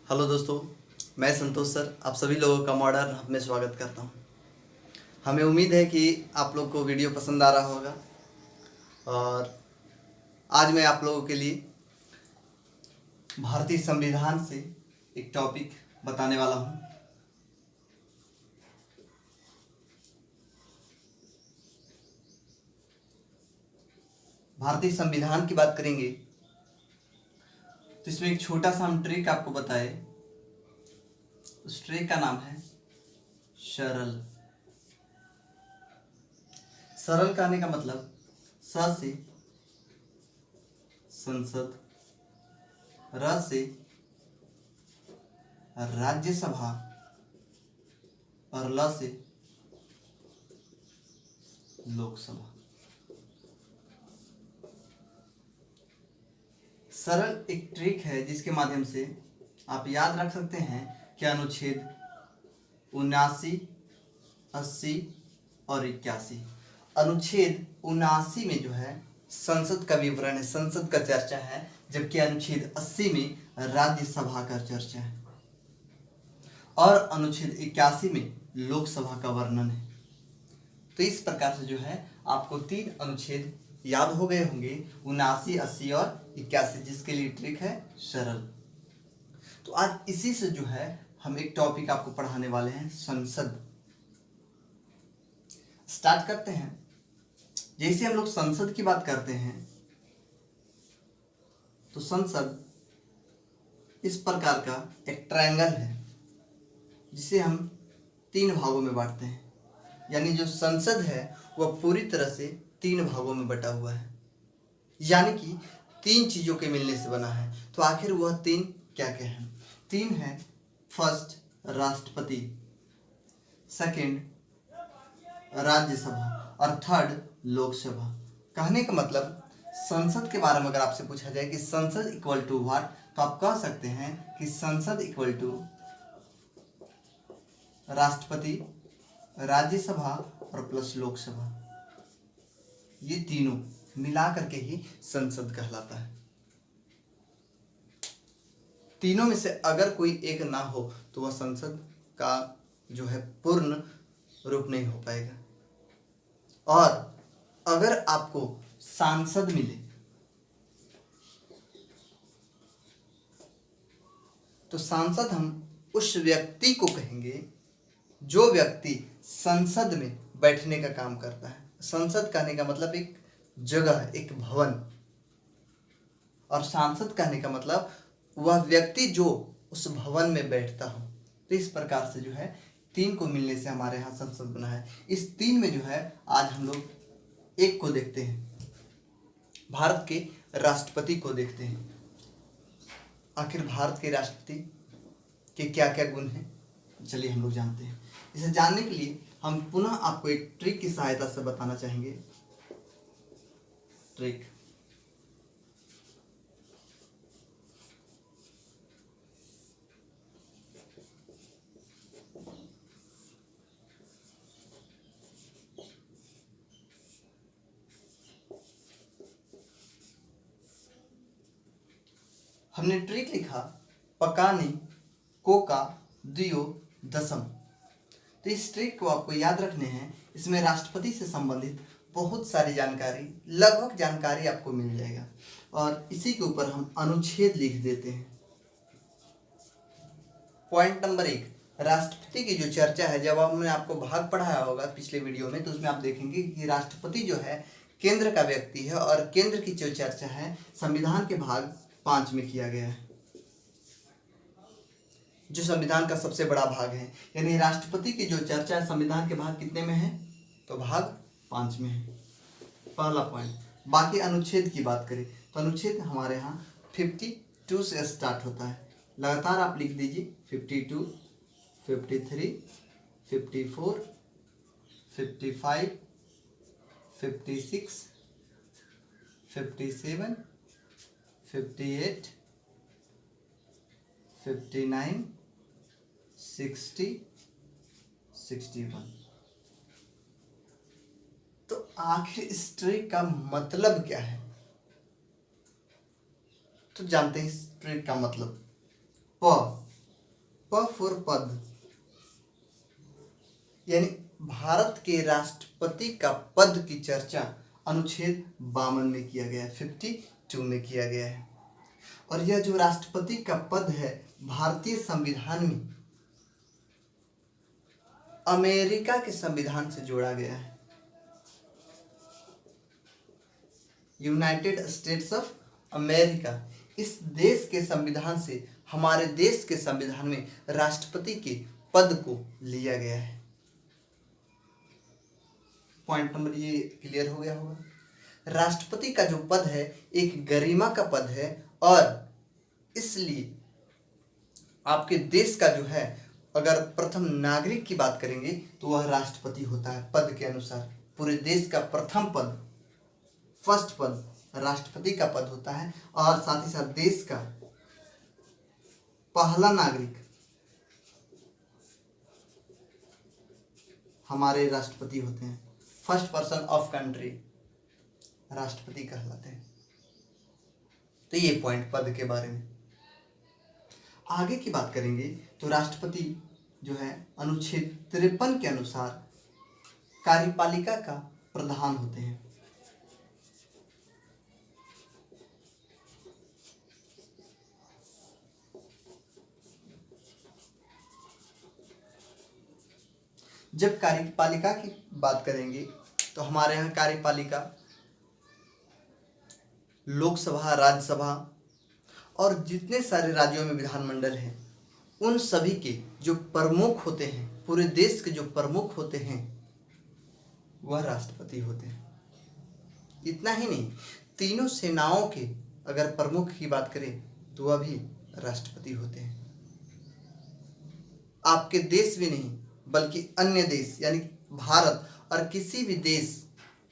Hello दोस्तों, मैं संतोष sir आप सभी लोगों का मॉडर्न हब में स्वागत करता हूं। हमें उम्मीद है कि आप लोग को वीडियो पसंद आ रहा होगा और आज मैं आप लोगों के लिए भारतीय संविधान से एक टॉपिक बताने वाला हूं। भारतीय संविधान की बात करेंगे तो इसमें एक छोटा सा हम ट्रिक आपको बताए। उस ट्रिक का नाम है सरल। सरल कहने का मतलब स से संसद, र से राज्यसभा और ल से लोकसभा। सरल एक ट्रिक है जिसके माध्यम से आप याद रख सकते हैं कि अनुच्छेद 79, 80 और 81। अनुच्छेद 79 में जो है संसद का विवरण है, संसद का चर्चा है, जबकि अनुच्छेद 80 में राज्यसभा का चर्चा है और अनुच्छेद 81 में लोकसभा का वर्णन है। तो इस प्रकार से जो है आपको 3 अनुच्छेद याद हो गए होंगे, 79, 80 और 81, जिसके लिए ट्रिक है सरल। तो आज इसी से जो है हम एक टॉपिक आपको पढ़ाने वाले हैं, संसद। स्टार्ट करते हैं। जैसे हम लोग संसद की बात करते हैं तो संसद इस प्रकार का एक ट्रायंगल है जिसे हम 3 भागों में बांटते हैं। यानी जो संसद है वह पूरी तरह से 3 भागों में बटा हुआ है, यानी कि 3 चीजों के मिलने से बना है। तो आखिर वह 3 क्या क्या है? 3 है, फर्स्ट राष्ट्रपति, सेकंड राज्यसभा और थर्ड लोकसभा। कहने का मतलब संसद के बारे में अगर आपसे पूछा जाए कि संसद इक्वल टू व्हाट, तो आप कह सकते हैं कि संसद इक्वल टू राष्ट्रपति, राज्यसभा और प्लस लोकसभा। ये तीनों मिला करके ही संसद कहलाता है। तीनों में से अगर कोई एक ना हो तो वह संसद का जो है पूर्ण रूप नहीं हो पाएगा। और अगर आपको सांसद मिले तो सांसद हम उस व्यक्ति को कहेंगे जो व्यक्ति संसद में बैठने का काम करता है। संसद कहने का मतलब एक जगह, एक भवन, और सांसद कहने का मतलब वह व्यक्ति जो उस भवन में बैठता हो। तो इस प्रकार से जो है 3 को मिलने से हमारे यहाँ संसद बना है। इस 3 में जो है आज हम लोग एक को देखते हैं, भारत के राष्ट्रपति को देखते हैं। आखिर भारत के राष्ट्रपति के क्या क्या गुण हैं, चलिए हम लोग जानते हैं। इसे जानने के लिए हम पुनः आपको एक ट्रिक की सहायता से बताना चाहेंगे। ट्रिक हमने ट्रिक लिखा पकानी कोका दियो दसम। तो इस ट्रिक को आपको याद रखने हैं। इसमें राष्ट्रपति से संबंधित बहुत सारी जानकारी, लगभग जानकारी आपको मिल जाएगा और इसी के ऊपर हम अनुच्छेद लिख देते हैं। पॉइंट नंबर 1, राष्ट्रपति की जो चर्चा है, जब हमने आपको भाग पढ़ाया होगा पिछले वीडियो में, तो उसमें आप देखेंगे कि राष्ट्रपति जो है केंद्र का व्यक्ति है और केंद्र की जो चर्चा है संविधान के भाग 5 में किया गया है, जो संविधान का सबसे बड़ा भाग है। यानी राष्ट्रपति की जो चर्चा है संविधान के भाग कितने में है? तो भाग 5 में है, पहला पॉइंट। बाकी अनुच्छेद की बात करें तो अनुच्छेद हमारे यहाँ 52 से स्टार्ट होता है। लगातार आप लिख दीजिए 52, 53, 54, 55, 56, 57, 58, 59, 60, 61। तो आखिर इस ट्रिक का मतलब क्या है? तो जानते हैं इस ट्रिक का मतलब। प प फॉर पद, यानी भारत के राष्ट्रपति का पद की चर्चा अनुच्छेद 52 में किया गया है, 52 में किया गया है। और यह जो राष्ट्रपति का पद है भारतीय संविधान में अमेरिका के संविधान से जोड़ा गया है। यूनाइटेड स्टेट्स ऑफ अमेरिका, इस देश के संविधान से हमारे देश के संविधान में राष्ट्रपति के पद को लिया गया है। पॉइंट नंबर ये क्लियर हो गया होगा। राष्ट्रपति का जो पद है एक गरिमा का पद है और इसलिए आपके देश का जो है, अगर प्रथम नागरिक की बात करेंगे तो वह राष्ट्रपति होता है पद के अनुसार। पूरे देश का प्रथम पद, फर्स्ट पद राष्ट्रपति का पद होता है और साथ ही साथ देश का पहला नागरिक हमारे राष्ट्रपति होते हैं। फर्स्ट पर्सन ऑफ कंट्री राष्ट्रपति कहलाते हैं। तो ये पॉइंट पद के बारे में। आगे की बात करेंगे तो राष्ट्रपति जो है अनुच्छेद 53 के अनुसार कार्यपालिका का प्रधान होते हैं। जब कार्यपालिका की बात करेंगे तो हमारे यहाँ कार्यपालिका लोकसभा, राज्यसभा और जितने सारे राज्यों में विधानमंडल हैं उन सभी के जो प्रमुख होते हैं, पूरे देश के जो प्रमुख होते हैं वह राष्ट्रपति होते हैं। इतना ही नहीं, तीनों सेनाओं के अगर प्रमुख की बात करें तो वह भी राष्ट्रपति होते हैं। आपके देश भी नहीं बल्कि अन्य देश यानी भारत और किसी भी देश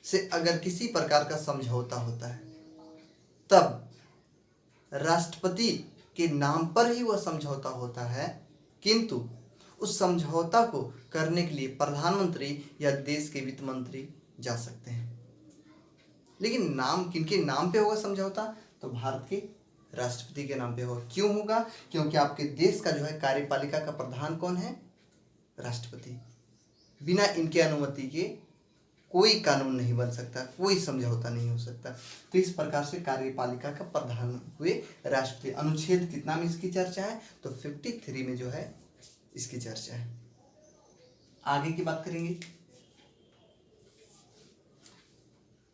से अगर किसी प्रकार का समझौता होता है तब राष्ट्रपति के नाम पर ही वह समझौता होता है, किंतु उस समझौता को करने के लिए प्रधानमंत्री या देश के वित्त मंत्री जा सकते हैं। लेकिन नाम किनके नाम पे होगा समझौता? तो भारत के राष्ट्रपति के नाम पे होगा। क्यों होगा? क्योंकि आपके देश का जो है कार्यपालिका का प्रधान कौन है? राष्ट्रपति। बिना इनके अनुमति के कोई कानून नहीं बन सकता, कोई समझौता नहीं हो सकता। तो इस प्रकार से कार्यपालिका का प्रधान हुए राष्ट्रपति। अनुच्छेद कितना में इसकी चर्चा है? तो 53 में जो है इसकी चर्चा है। आगे की बात करेंगे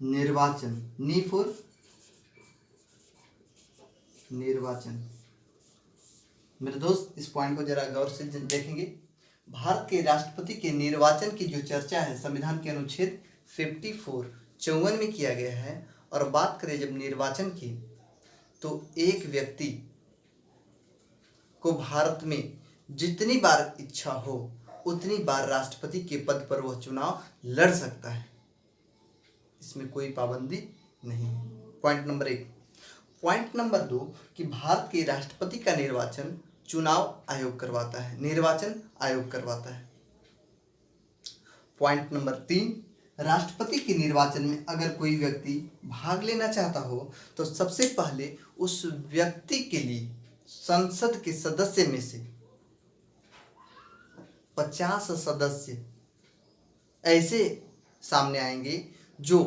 निर्वाचन, नी फॉर निर्वाचन। मेरे दोस्त इस पॉइंट को जरा गौर से देखेंगे। भारत के राष्ट्रपति के निर्वाचन की जो चर्चा है संविधान के अनुच्छेद 54 में किया गया है। और बात करें जब निर्वाचन की तो एक व्यक्ति को भारत में जितनी बार इच्छा हो उतनी बार राष्ट्रपति के पद पर वह चुनाव लड़ सकता है, इसमें कोई पाबंदी नहीं है। Point number 1। पॉइंट नंबर 2 कि भारत के राष्ट्रपति का निर्वाचन चुनाव आयोग करवाता है, निर्वाचन आयोग करवाता है। पॉइंट नंबर 3, राष्ट्रपति के निर्वाचन में अगर कोई व्यक्ति भाग लेना चाहता हो तो सबसे पहले उस व्यक्ति के लिए संसद के सदस्य में से 50 सदस्य ऐसे सामने आएंगे जो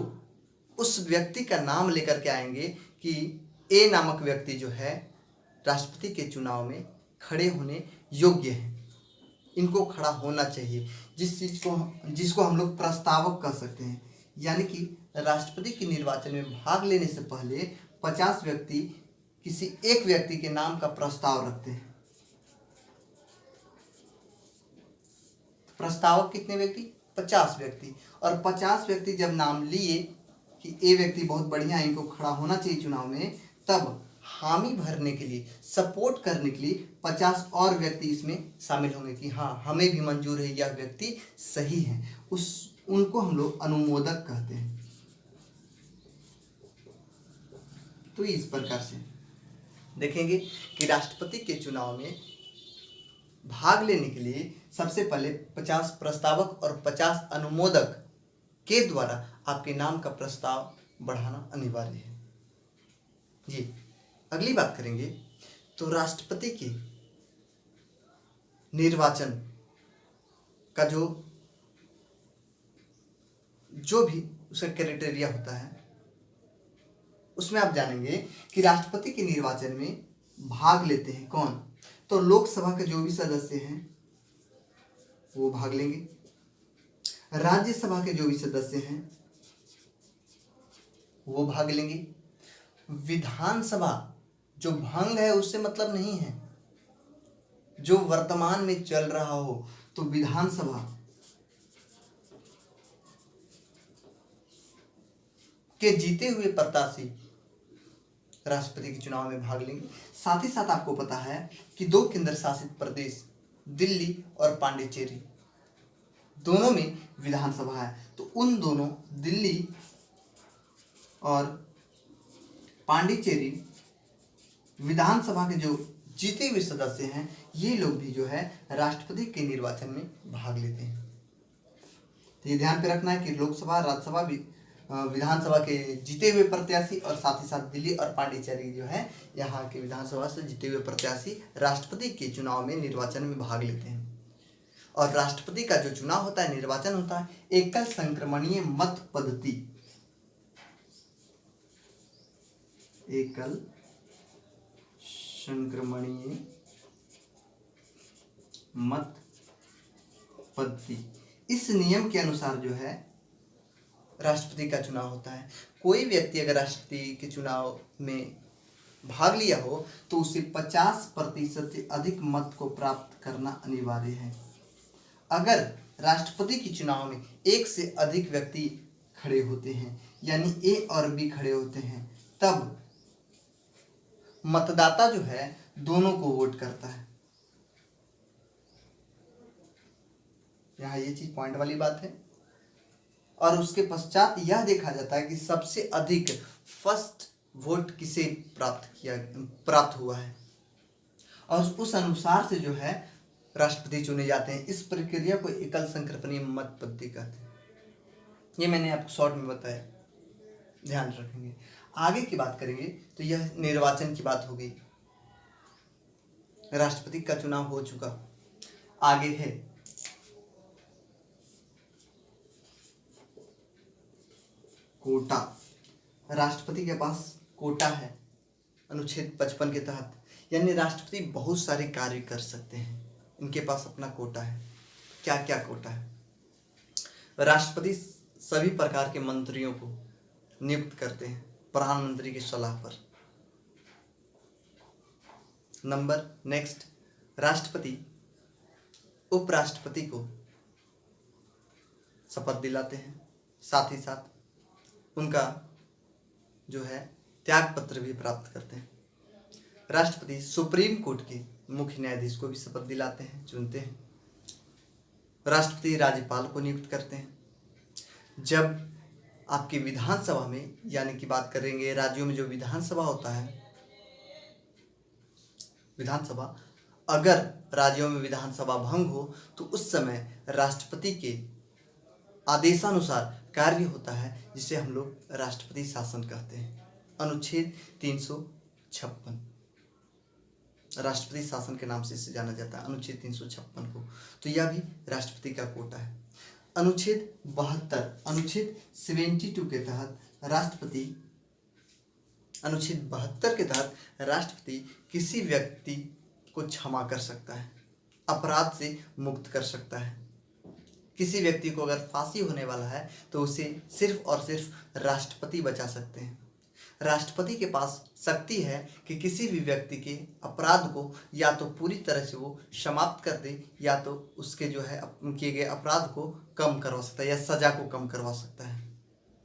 उस व्यक्ति का नाम लेकर के आएंगे कि ए नामक व्यक्ति जो है राष्ट्रपति के चुनाव में खड़े होने योग्य है, इनको खड़ा होना चाहिए। जिसको हम लोग प्रस्तावक कह सकते हैं। यानी कि राष्ट्रपति के निर्वाचन में भाग लेने से पहले 50 व्यक्ति किसी एक व्यक्ति के नाम का प्रस्ताव रखते हैं। प्रस्तावक कितने व्यक्ति? 50 व्यक्ति। और 50 व्यक्ति जब नाम लिए कि ये व्यक्ति बहुत बढ़िया है, इनको खड़ा होना चाहिए चुनाव में, तब हामी भरने के लिए, सपोर्ट करने के लिए 50 और व्यक्ति इसमें शामिल होंगे कि हाँ हमें भी मंजूर है, यह व्यक्ति सही है। उनको हम लोग अनुमोदक कहते हैं। तो इस प्रकार से देखेंगे कि राष्ट्रपति के चुनाव में भाग लेने के लिए सबसे पहले 50 प्रस्तावक और 50 अनुमोदक के द्वारा आपके नाम का प्रस्ताव बढ़ाना अनिवार्य है। जी, अगली बात करेंगे तो राष्ट्रपति के निर्वाचन का जो भी उसका क्राइटेरिया होता है, उसमें आप जानेंगे कि राष्ट्रपति के निर्वाचन में भाग लेते हैं कौन? तो लोकसभा के जो भी सदस्य हैं वो भाग लेंगे, राज्यसभा के जो भी सदस्य हैं वो भाग लेंगे, विधानसभा जो भंग है उससे मतलब नहीं है, जो वर्तमान में चल रहा हो, तो विधानसभा के जीते हुए प्रत्याशी राष्ट्रपति के चुनाव में भाग लेंगे। साथ ही साथ आपको पता है कि 2 केंद्र शासित प्रदेश दिल्ली और पांडिचेरी दोनों में विधानसभा है, तो उन दोनों दिल्ली और पांडिचेरी विधानसभा के जो जीते हुए सदस्य हैं ये लोग भी जो है राष्ट्रपति के निर्वाचन में भाग लेते हैं। तो ये ध्यान पे रखना है कि लोकसभा, राज्यसभा, विधानसभा के जीते हुए प्रत्याशी और साथ ही साथ दिल्ली और पांडिचेरी जो है यहाँ के विधानसभा से जीते हुए प्रत्याशी राष्ट्रपति के चुनाव में निर्वाचन में भाग लेते हैं। और राष्ट्रपति का जो चुनाव होता है, निर्वाचन होता है एकल संक्रमणीय मत पद्धति, एकल संक्रमणीय मत पद्धति। इस नियम के अनुसार जो है राष्ट्रपति का चुनाव होता है। कोई व्यक्ति अगर राष्ट्रपति के चुनाव में भाग लिया हो तो उसे 50% से अधिक मत को प्राप्त करना अनिवार्य है। अगर राष्ट्रपति के चुनाव में एक से अधिक व्यक्ति खड़े होते हैं, यानी ए और बी खड़े होते हैं, तब मतदाता जो है दोनों को वोट करता है। यहाँ ये चीज पॉइंट वाली बात है। और उसके पश्चात यह देखा जाता है कि सबसे अधिक फर्स्ट वोट किसे प्राप्त हुआ है, और उस अनुसार से जो है राष्ट्रपति चुने जाते हैं। इस प्रक्रिया को एकल संक्रमणीय मत पद्धति कहते हैं। ये मैंने आपको शॉर्ट में बताया, ध्यान रखेंगे। आगे की बात करेंगे तो यह निर्वाचन की बात हो गई, राष्ट्रपति का चुनाव हो चुका। आगे है कोटा। राष्ट्रपति के पास कोटा है अनुच्छेद 55 के तहत, यानी राष्ट्रपति बहुत सारे कार्य कर सकते हैं, इनके पास अपना कोटा है। क्या क्या कोटा है? राष्ट्रपति सभी प्रकार के मंत्रियों को नियुक्त करते हैं प्रधानमंत्री की सलाह पर। नेक्स्ट, राष्ट्रपति उपराष्ट्रपति को शपथ दिलाते हैं, साथ ही साथ उनका जो है त्याग पत्र भी प्राप्त करते हैं। राष्ट्रपति सुप्रीम कोर्ट के मुख्य न्यायाधीश को भी शपथ दिलाते हैं, चुनते हैं। राष्ट्रपति राज्यपाल को नियुक्त करते हैं। जब आपकी विधानसभा में, यानी कि बात करेंगे राज्यों में जो विधानसभा होता है, विधानसभा, अगर राज्यों में विधानसभा भंग हो तो उस समय राष्ट्रपति के आदेशानुसार कार्य होता है, जिसे हम लोग राष्ट्रपति शासन कहते हैं। अनुच्छेद 356 राष्ट्रपति शासन के नाम से इसे जाना जाता है, अनुच्छेद 356 को। तो यह भी राष्ट्रपति का कोटा है। अनुच्छेद 72 के तहत राष्ट्रपति, अनुच्छेद 72 के तहत राष्ट्रपति किसी व्यक्ति को क्षमा कर सकता है, अपराध से मुक्त कर सकता है। किसी व्यक्ति को अगर फांसी होने वाला है तो उसे सिर्फ और सिर्फ राष्ट्रपति बचा सकते हैं। राष्ट्रपति के पास शक्ति है कि किसी भी व्यक्ति के अपराध को या तो पूरी तरह से वो समाप्त कर दे, या तो उसके जो है किए गए अपराध को कम करवा सकता है, या सजा को कम करवा सकता है।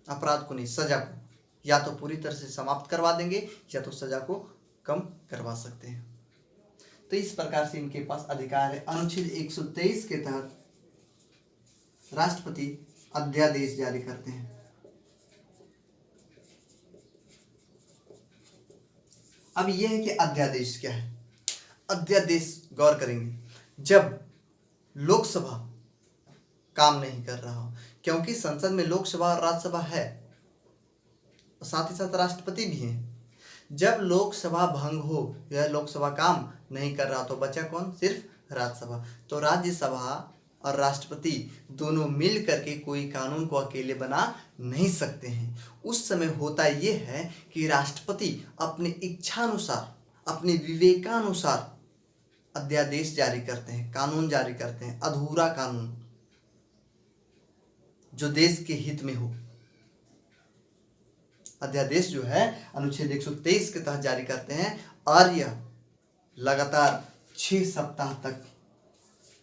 अपराध को नहीं, सजा को या तो पूरी तरह से समाप्त करवा देंगे या तो सजा को कम करवा सकते हैं। तो इस प्रकार से इनके पास अधिकार है। अनुच्छेद 123 के तहत राष्ट्रपति अध्यादेश जारी करते हैं। अब यह है कि अध्यादेश क्या है। अध्यादेश गौर करेंगे जब लोकसभा काम नहीं कर रहा हो, क्योंकि संसद में लोकसभा और राज्यसभा है, साथ ही साथ राष्ट्रपति भी हैं। जब लोकसभा भंग हो या लोकसभा काम नहीं कर रहा तो बचा कौन? सिर्फ राज्यसभा। तो राज्यसभा और राष्ट्रपति दोनों मिल करके कोई कानून को अकेले बना नहीं सकते हैं। उस समय होता यह है कि राष्ट्रपति अपने इच्छानुसार, अपने विवेकानुसार अध्यादेश जारी करते हैं, कानून जारी करते हैं, अधूरा कानून जो देश के हित में हो। अध्यादेश जो है अनुच्छेद 123 के तहत जारी करते हैं और यह लगातार 6 सप्ताह तक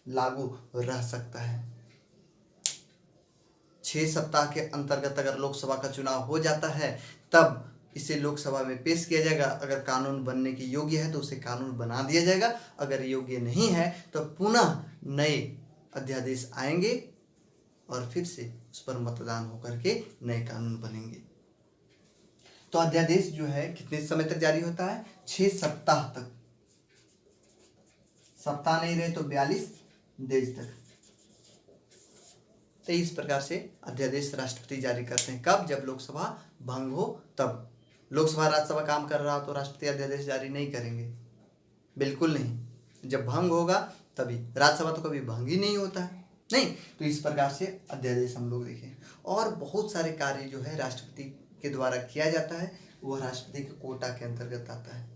लागू रह सकता है। 6 सप्ताह के अंतर्गत अगर लोकसभा का चुनाव हो जाता है तब इसे लोकसभा में पेश किया जाएगा। अगर कानून बनने के योग्य है तो उसे कानून बना दिया जाएगा, अगर योग्य नहीं है तो पुनः नए अध्यादेश आएंगे और फिर से उस पर मतदान होकर के नए कानून बनेंगे। तो अध्यादेश जो है कितने समय तक जारी होता है? 6 सप्ताह तक। सप्ताह नहीं रहे तो 42 दिन तक। तो इस प्रकार से अध्यादेश राष्ट्रपति जारी करते हैं। कब? जब लोकसभा भंग हो तब। लोकसभा राज्यसभा काम कर रहा हो तो राष्ट्रपति अध्यादेश जारी नहीं करेंगे, बिल्कुल नहीं। जब भंग होगा तभी। राज्यसभा तो कभी भंग ही नहीं होता है, नहीं। तो इस प्रकार से अध्यादेश हम लोग देखें। और बहुत सारे कार्य जो है राष्ट्रपति के द्वारा किया जाता है, वह राष्ट्रपति के कोटा के अंतर्गत आता है,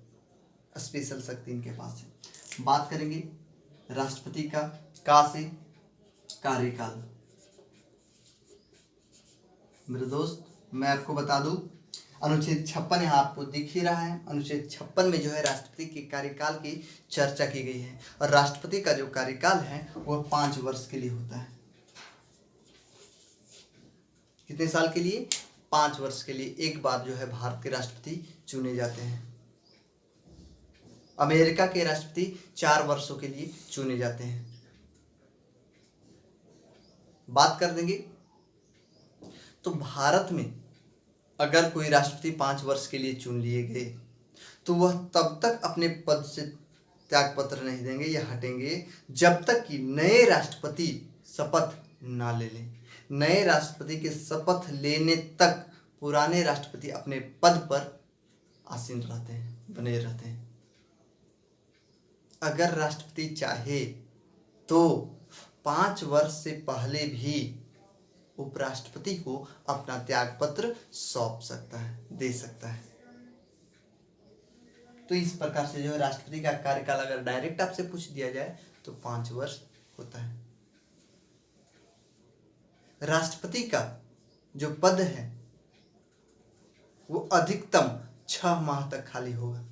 स्पेशल शक्ति इनके पास है। बात करेंगे राष्ट्रपति का से कार्यकाल। मेरे दोस्त मैं आपको बता दूं, अनुच्छेद 56 यहाँ आपको दिख ही रहा है। अनुच्छेद 56 में जो है राष्ट्रपति के कार्यकाल की चर्चा की गई है और राष्ट्रपति का जो कार्यकाल है वह 5 वर्ष के लिए होता है। कितने साल के लिए? 5 वर्ष के लिए एक बार जो है भारत के राष्ट्रपति चुने जाते हैं। अमेरिका के राष्ट्रपति 4 वर्षों के लिए चुने जाते हैं। बात कर देंगे तो भारत में अगर कोई राष्ट्रपति 5 वर्ष के लिए चुन लिए गए तो वह तब तक अपने पद से त्याग पत्र नहीं देंगे या हटेंगे जब तक कि नए राष्ट्रपति शपथ ना ले लें। नए राष्ट्रपति के शपथ लेने तक पुराने राष्ट्रपति अपने पद पर आसीन रहते हैं, बने रहते हैं। अगर राष्ट्रपति चाहे तो 5 वर्ष से पहले भी उपराष्ट्रपति को अपना त्याग पत्र सौंप सकता है, दे सकता है। तो इस प्रकार से जो है राष्ट्रपति का कार्यकाल अगर डायरेक्ट आपसे पूछ दिया जाए तो 5 वर्ष होता है। राष्ट्रपति का जो पद है वो अधिकतम 6 माह तक खाली होगा।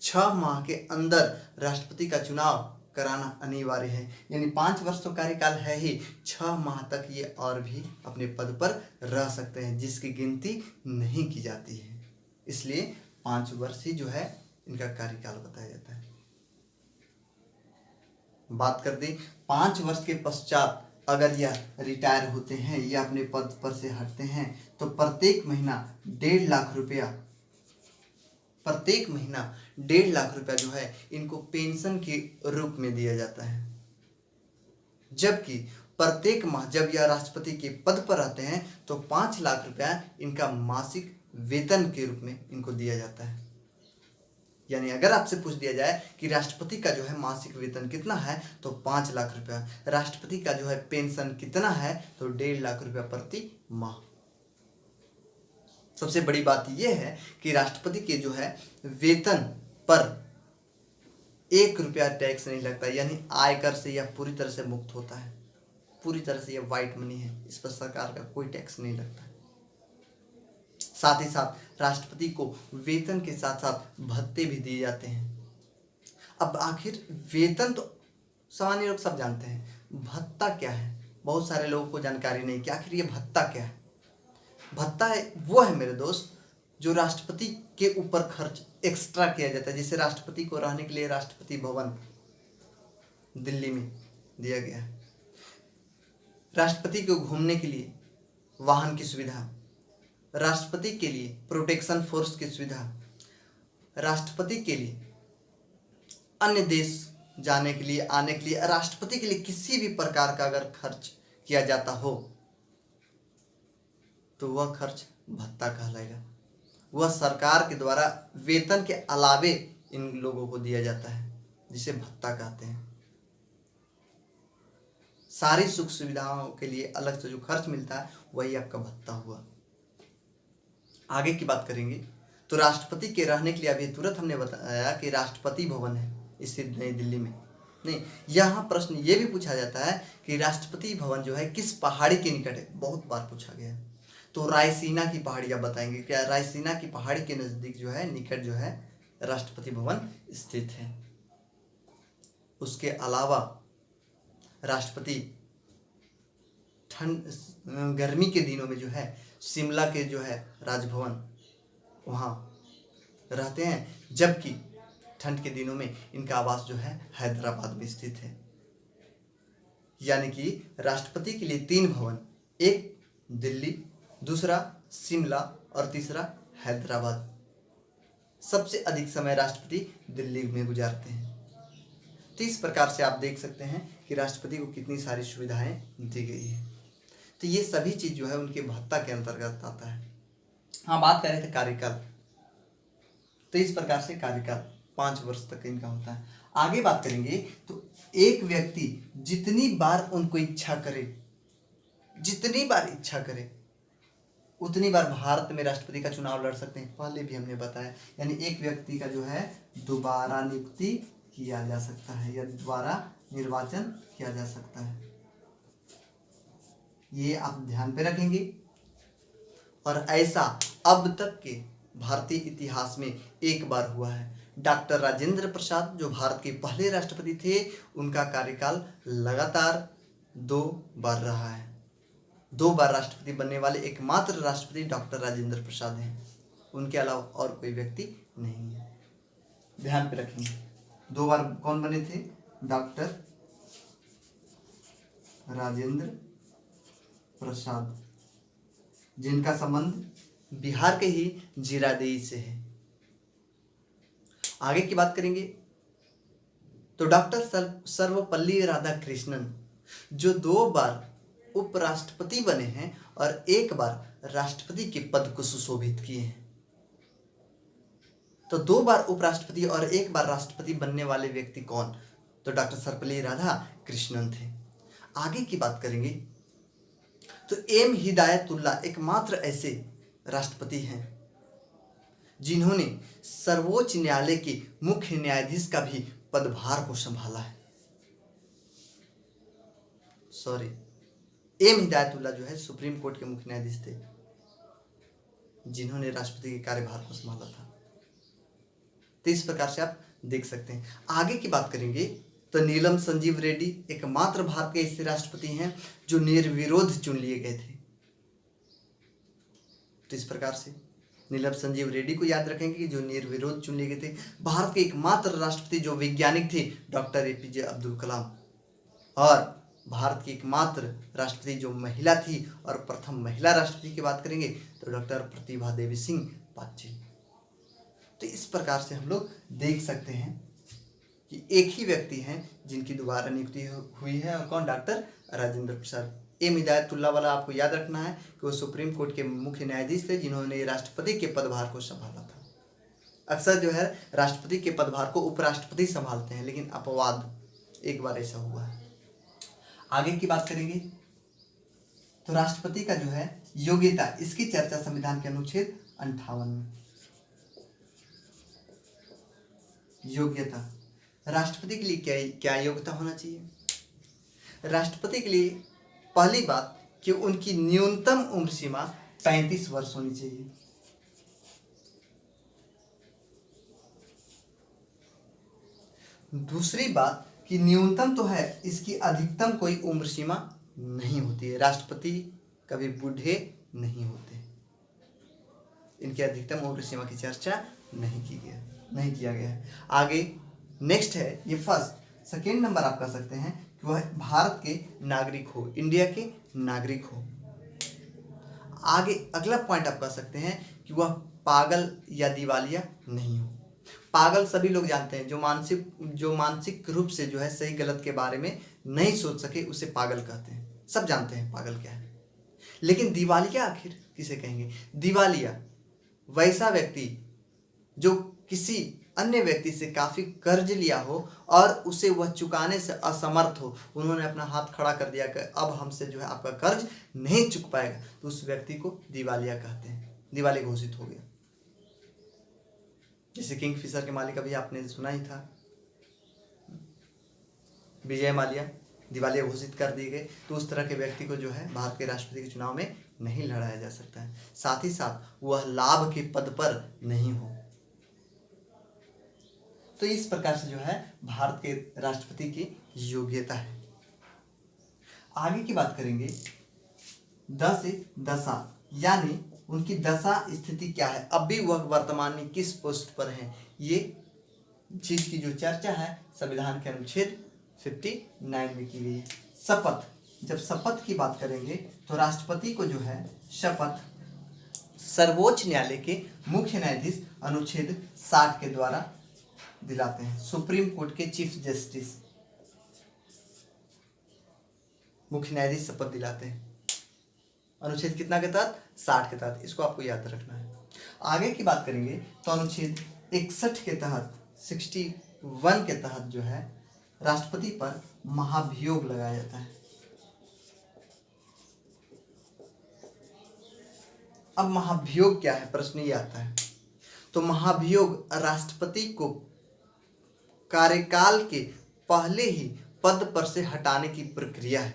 6 माह के अंदर राष्ट्रपति का चुनाव कराना अनिवार्य है। यानी 5 वर्ष तो कार्यकाल है ही, 6 माह तक ये और भी अपने पद पर रह सकते हैं, जिसकी गिनती नहीं की जाती है। इसलिए 5 वर्ष ही जो है इनका कार्यकाल बताया जाता है। बात कर दें 5 वर्ष के पश्चात अगर यह रिटायर होते हैं या अपने पद पर से हटते हैं तो प्रत्येक महीना 1.5 लाख रुपया जो है इनको पेंशन के रूप में दिया जाता है। जबकि प्रत्येक माह जब यह राष्ट्रपति के पद पर रहते हैं तो 5 लाख रुपया इनका मासिक वेतन के रूप में इनको दिया जाता है। यानी अगर आपसे पूछ दिया जाए कि राष्ट्रपति का जो है मासिक वेतन कितना है तो 5 लाख रुपया, राष्ट्रपति का जो है पेंशन कितना है तो 1.5 लाख रुपया प्रति माह। सबसे बड़ी बात यह है कि राष्ट्रपति के जो है वेतन पर 1 रुपया टैक्स नहीं लगता, यानी आयकर से यह पूरी तरह से मुक्त होता है। पूरी तरह से यह व्हाइट मनी है, इस पर सरकार का कोई टैक्स नहीं लगता है। साथ ही साथ राष्ट्रपति को वेतन के साथ साथ भत्ते भी दिए जाते हैं। अब आखिर वेतन तो सामान्य लोग सब जानते हैं, भत्ता क्या है बहुत सारे लोगों को जानकारी नहीं कि आखिर ये भत्ता क्या है। भत्ता है वो है मेरे दोस्त जो राष्ट्रपति के ऊपर खर्च एक्स्ट्रा किया जाता है। जैसे राष्ट्रपति को रहने के लिए राष्ट्रपति भवन दिल्ली में दिया गया है, राष्ट्रपति को घूमने के लिए वाहन की सुविधा, राष्ट्रपति के लिए प्रोटेक्शन फोर्स की सुविधा, राष्ट्रपति के लिए अन्य देश जाने के लिए, आने के लिए, राष्ट्रपति के लिए किसी भी प्रकार का अगर खर्च किया जाता हो तो वह खर्च भत्ता कहलाएगा। वह सरकार के द्वारा वेतन के अलावे इन लोगों को दिया जाता है, जिसे भत्ता कहते हैं। सारी सुख सुविधाओं के लिए अलग से जो खर्च मिलता है वही आपका भत्ता हुआ। आगे की बात करेंगे तो राष्ट्रपति के रहने के लिए अभी तुरंत हमने बताया कि राष्ट्रपति भवन है स्थित नई दिल्ली में। नहीं, यहाँ प्रश्न ये भी पूछा जाता है कि राष्ट्रपति भवन जो है किस पहाड़ी के निकट है, बहुत बार पूछा गया है। तो रायसीना की पहाड़ी आप बताएंगे, क्या रायसीना की पहाड़ी के नजदीक जो है निकट जो है राष्ट्रपति भवन स्थित है। उसके अलावा राष्ट्रपति गर्मी के दिनों में जो है शिमला के जो है राजभवन वहाँ रहते हैं, जबकि ठंड के दिनों में इनका आवास जो है हैदराबाद में स्थित है। यानी कि राष्ट्रपति के लिए 3 भवन, एक दिल्ली, दूसरा शिमला और तीसरा हैदराबाद। सबसे अधिक समय राष्ट्रपति दिल्ली में गुजारते हैं। तो इस प्रकार से आप देख सकते हैं कि राष्ट्रपति को कितनी सारी सुविधाएं दी गई है। तो ये सभी चीज जो है उनके भत्ता के अंतर्गत आता है। हाँ, बात कर रहे थे कार्यकाल, तो इस प्रकार से कार्यकाल 5 वर्ष तक इनका होता है। आगे बात करेंगे तो एक व्यक्ति जितनी बार उनको इच्छा करे, जितनी बार इच्छा करे उतनी बार भारत में राष्ट्रपति का चुनाव लड़ सकते हैं। पहले भी हमने बताया, यानी एक व्यक्ति का जो है दोबारा नियुक्ति किया जा सकता है या दोबारा निर्वाचन किया जा सकता है। ये आप ध्यान पे रखेंगे। और ऐसा अब तक के भारतीय इतिहास में एक बार हुआ है। डॉक्टर राजेंद्र प्रसाद जो भारत के पहले राष्ट्रपति थे, उनका कार्यकाल लगातार 2 बार रहा है। 2 बार राष्ट्रपति बनने वाले एकमात्र राष्ट्रपति डॉक्टर राजेंद्र प्रसाद हैं। उनके अलावा और कोई व्यक्ति नहीं है। ध्यान पे रखेंगे। 2 बार कौन बने थे? डॉक्टर राजेंद्र प्रसाद, जिनका संबंध बिहार के ही जीरादेई से है। आगे की बात करेंगे तो डॉक्टर सर्वपल्ली राधाकृष्णन जो 2 बार उपराष्ट्रपति बने हैं और 1 बार राष्ट्रपति के पद को सुशोभित किए हैं। तो 2 बार उपराष्ट्रपति और 1 बार राष्ट्रपति बनने वाले व्यक्ति कौन? तो डॉक्टर सर्वपल्ली राधाकृष्णन थे। आगे की बात करेंगे तो एम हिदायतुल्ला एकमात्र ऐसे राष्ट्रपति हैं जिन्होंने सर्वोच्च न्यायालय के मुख्य न्यायाधीश का भी पदभार को संभाला है। एम हिदायतुल्ला जो है सुप्रीम कोर्ट के मुख्य न्यायाधीश थे, जिन्होंने राष्ट्रपति के कार्यभार को संभाला था। तो इस प्रकार से आप देख सकते हैं। आगे की बात करेंगे तो नीलम संजीव रेड्डी एकमात्र भारत के ऐसे राष्ट्रपति हैं जो निर्विरोध चुन लिए गए थे। तो इस प्रकार से नीलम संजीव रेड्डी को याद रखेंगे कि जो निर्विरोध चुन लिए गए थे। भारत के एकमात्र राष्ट्रपति जो वैज्ञानिक थे डॉक्टर एपीजे अब्दुल कलाम, और भारत की एकमात्र राष्ट्रपति जो महिला थी और प्रथम महिला राष्ट्रपति की बात करेंगे तो डॉक्टर प्रतिभा देवी सिंह पाटिल। तो इस प्रकार से हम लोग देख सकते हैं कि एक ही व्यक्ति हैं जिनकी दोबारा नियुक्ति हुई है, और कौन? डॉक्टर राजेंद्र प्रसाद। एम हिदायतुल्ला वाला आपको याद रखना है कि वो सुप्रीम कोर्ट के मुख्य न्यायाधीश थे जिन्होंने राष्ट्रपति के पदभार को संभाला था। अक्सर जो है राष्ट्रपति के पदभार को उपराष्ट्रपति संभालते हैं, लेकिन अपवाद 1 बार ऐसा हुआ है। आगे की बात करेंगे तो राष्ट्रपति का जो है योग्यता, इसकी चर्चा संविधान के अनुच्छेद 58 में। योग्यता, राष्ट्रपति के लिए क्या योग्यता होना चाहिए? राष्ट्रपति के लिए पहली बात कि उनकी न्यूनतम उम्र सीमा 35 वर्ष होनी चाहिए। दूसरी बात कि न्यूनतम तो है, इसकी अधिकतम कोई उम्र सीमा नहीं होती है। राष्ट्रपति कभी बूढ़े नहीं होते, इनकी अधिकतम उम्र सीमा की चर्चा नहीं किया गया है। आगे नेक्स्ट है ये फर्स्ट, सेकेंड नंबर आप कह सकते हैं कि वह भारत के नागरिक हो, इंडिया के नागरिक हो। आगे अगला पॉइंट आप कह सकते हैं कि वह पागल या दिवालिया नहीं हो। पागल सभी लोग जानते हैं, जो मानसिक रूप से जो है सही गलत के बारे में नहीं सोच सके उसे पागल कहते हैं, सब जानते हैं पागल क्या है। लेकिन दिवालिया आखिर किसे कहेंगे? दिवालिया वैसा व्यक्ति जो किसी अन्य व्यक्ति से काफ़ी कर्ज लिया हो और उसे वह चुकाने से असमर्थ हो, उन्होंने अपना हाथ खड़ा कर दिया कि अब हमसे जो है आपका कर्ज नहीं चुक पाएगा, तो उस व्यक्ति को दिवालिया कहते हैं, दिवाली घोषित हो गया। जैसे किंगफिशर के मालिक अभी आपने सुना ही था, विजय माल्या दिवालिया घोषित कर दिए गए। तो उस तरह के व्यक्ति को जो है भारत के राष्ट्रपति के चुनाव में नहीं लड़ाया जा सकता है, साथ ही साथ वह लाभ के पद पर नहीं हो। तो इस प्रकार से जो है भारत के राष्ट्रपति की योग्यता है। आगे की बात करेंगे दशा, यानी उनकी दशा स्थिति क्या है, अभी वह वर्तमान में किस पोस्ट पर है, ये चीज की जो चर्चा है संविधान के अनुच्छेद 59 में की गई है। शपथ, जब शपथ की बात करेंगे तो राष्ट्रपति को जो है शपथ सर्वोच्च न्यायालय के मुख्य न्यायाधीश अनुच्छेद 60 के द्वारा दिलाते हैं। सुप्रीम कोर्ट के चीफ जस्टिस मुख्य न्यायाधीश शपथ दिलाते हैं अनुच्छेद कितना के तहत, 60 के तहत। इसको आपको याद रखना है। आगे की बात करेंगे तो अनुच्छेद 61 के तहत 61 के तहत जो है राष्ट्रपति पर महाभियोग लगाया जाता है। अब महाभियोग क्या है, प्रश्न ये आता है। तो महाभियोग राष्ट्रपति को कार्यकाल के पहले ही पद पर से हटाने की प्रक्रिया है।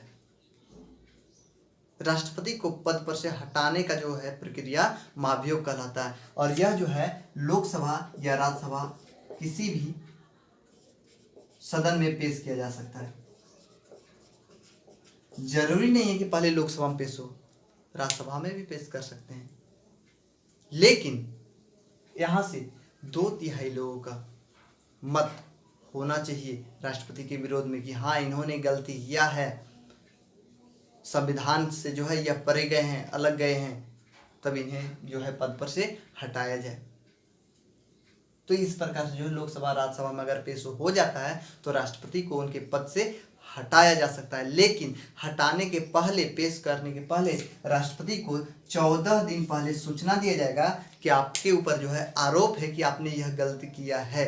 राष्ट्रपति को पद पर से हटाने का जो है प्रक्रिया महाभियोग कहलाता है, और यह जो है लोकसभा या राज्यसभा किसी भी सदन में पेश किया जा सकता है। जरूरी नहीं है कि पहले लोकसभा में पेश हो, राज्यसभा में भी पेश कर सकते हैं, लेकिन यहां से 2/3 लोगों का मत होना चाहिए राष्ट्रपति के विरोध में कि हाँ इन्होंने गलती किया है, संविधान से जो है यह परे गए हैं, अलग गए हैं, तब इन्हें जो है पद पर से हटाया जाए। तो इस प्रकार से जो है लोकसभा राज्यसभा में अगर पेश हो जाता है तो राष्ट्रपति को उनके पद से हटाया जा सकता है, लेकिन हटाने के पहले, पेश करने के पहले राष्ट्रपति को 14 दिन पहले सूचना दिया जाएगा कि आपके ऊपर जो है आरोप है कि आपने यह गलती किया है,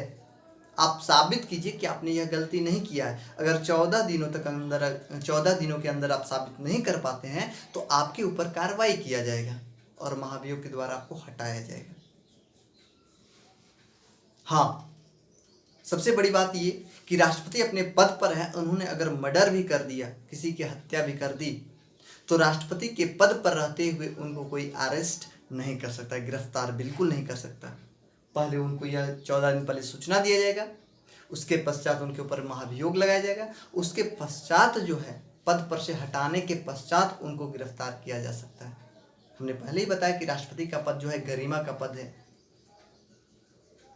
आप साबित कीजिए कि आपने यह गलती नहीं किया है। अगर 14 दिनों के अंदर आप साबित नहीं कर पाते हैं तो आपके ऊपर कार्रवाई किया जाएगा और महाभियोग के द्वारा आपको हटाया जाएगा। हाँ, सबसे बड़ी बात ये कि राष्ट्रपति अपने पद पर है, उन्होंने अगर मर्डर भी कर दिया, किसी की हत्या भी कर दी, तो राष्ट्रपति के पद पर रहते हुए उनको कोई अरेस्ट नहीं कर सकता, गिरफ्तार बिल्कुल नहीं कर सकता। पहले उनको यह 14 दिन पहले सूचना दिया जाएगा, उसके पश्चात उनके ऊपर महाभियोग लगाया जाएगा, उसके पश्चात जो है पद पर से हटाने के पश्चात उनको गिरफ्तार किया जा सकता है। हमने पहले ही बताया कि राष्ट्रपति का पद जो है गरिमा का पद है,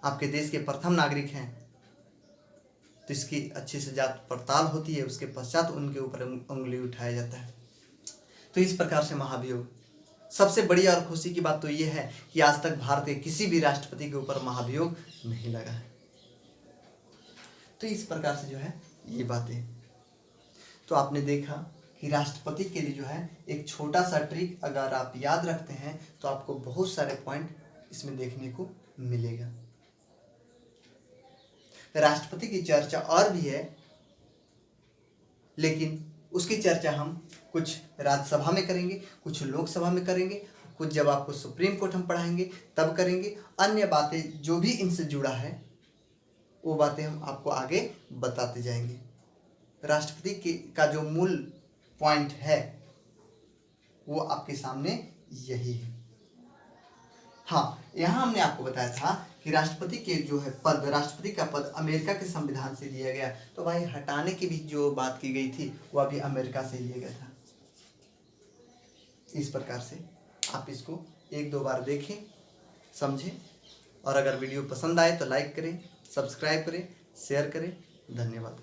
आपके देश के प्रथम नागरिक हैं, तो इसकी अच्छी से जांच पड़ताल होती है, उसके पश्चात उनके ऊपर उंगली उठाया जाता है। तो इस प्रकार से महाभियोग, सबसे बड़ी और खुशी की बात तो ये है कि आज तक भारत के किसी भी राष्ट्रपति के ऊपर महाभियोग नहीं लगा है। तो इस प्रकार से जो है ये बातें, तो आपने देखा कि राष्ट्रपति के लिए जो है एक छोटा सा ट्रिक अगर आप याद रखते हैं तो आपको बहुत सारे पॉइंट इसमें देखने को मिलेगा। राष्ट्रपति की चर्चा और भी है, लेकिन उसकी चर्चा हम कुछ राज्यसभा में करेंगे, कुछ लोकसभा में करेंगे, कुछ जब आपको सुप्रीम कोर्ट हम पढ़ाएंगे तब करेंगे। अन्य बातें जो भी इनसे जुड़ा है वो बातें हम आपको आगे बताते जाएंगे। राष्ट्रपति का जो मूल पॉइंट है वो आपके सामने यही है। हाँ, यहाँ हमने आपको बताया था कि राष्ट्रपति के जो है पद, राष्ट्रपति का पद अमेरिका के संविधान से लिया गया, तो भाई हटाने की भी जो बात की गई थी वो अभी अमेरिका से लिया गया था। इस प्रकार से आप इसको 1-2 बार देखें, समझें, और अगर वीडियो पसंद आए तो लाइक करें, सब्सक्राइब करें, शेयर करें। धन्यवाद।